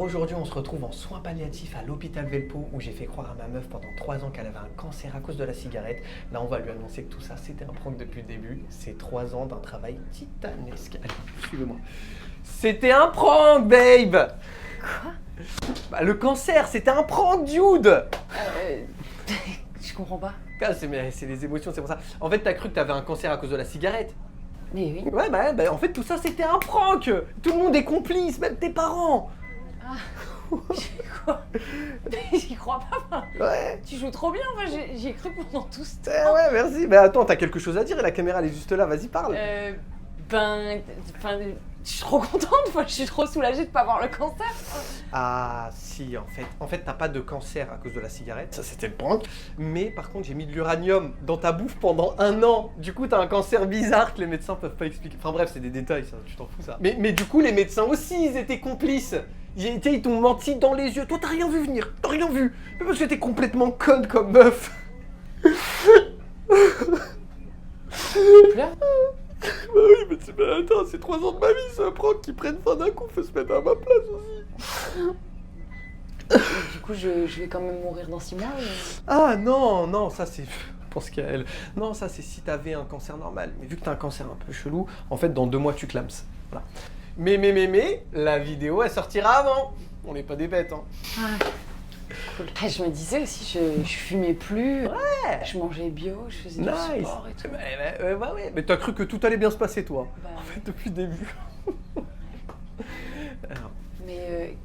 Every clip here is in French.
Alors aujourd'hui, on se retrouve en soins palliatifs à l'hôpital Velpo où j'ai fait croire à ma meuf pendant 3 ans qu'elle avait un cancer à cause de la cigarette. Là, on va lui annoncer que tout ça, c'était un prank depuis le début. C'est 3 ans d'un travail titanesque. Allez, suivez-moi. C'était un prank, babe. Quoi? Bah, le cancer, c'était un prank, dude. Je comprends pas. Ah, c'est les émotions, c'est pour ça. En fait, t'as cru que t'avais un cancer à cause de la cigarette. Mais oui. Ouais, bah, en fait, tout ça, c'était un prank. Tout le monde est complice, même tes parents. Ah. Quoi? Mais j'y crois pas, moi. Ouais. Tu joues trop bien, moi j'y ai cru pendant tout ce temps. Ouais, merci. Mais attends, t'as quelque chose à dire et la caméra, elle est juste là. Vas-y, parle. Je suis trop contente, moi je suis trop soulagée de pas avoir le cancer. Ah, si, en fait, t'as pas de cancer à cause de la cigarette. Ça, c'était le prank. Mais par contre, j'ai mis de l'uranium dans ta bouffe pendant 1 an. Du coup, t'as un cancer bizarre que les médecins peuvent pas expliquer. Enfin bref, c'est des détails, ça. Tu t'en fous, ça. Mais du coup, les médecins aussi, ils étaient complices. Ils t'ont menti dans les yeux. Toi, t'as rien vu venir. T'as rien vu. Mais parce que t'es complètement conne comme meuf. Pleure. Bah oui, mais attends, c'est 3 ans de ma vie, c'est un prank qui prennent fin d'un coup, faut se mettre à ma place aussi. Du coup, je vais quand même mourir dans 6 mois. Ah non, ça c'est... Je pense qu'à elle. Non, ça c'est si t'avais un cancer normal. Mais vu que t'as un cancer un peu chelou, en fait, dans 2 mois, tu clames. Voilà. Mais, la vidéo, elle sortira avant. On n'est pas des bêtes, hein. Ah, cool. Je me disais aussi, je fumais plus. Ouais. Je mangeais bio, je faisais du sport et tout. Bah ouais, mais t'as cru que tout allait bien se passer, toi. Bah, en fait, depuis le début. Alors, mais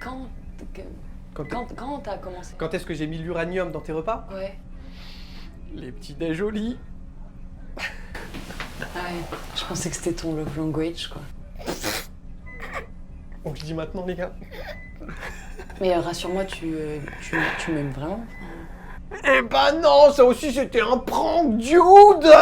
quand t'as commencé? quand est-ce que j'ai mis l'uranium dans tes repas? Ouais. Les petits déj au lit. Ah ouais. Je pensais que c'était ton love language, quoi. Donc je dis maintenant, les gars. Mais rassure-moi, tu m'aimes vraiment? Eh ben non, ça aussi c'était un prank, dude.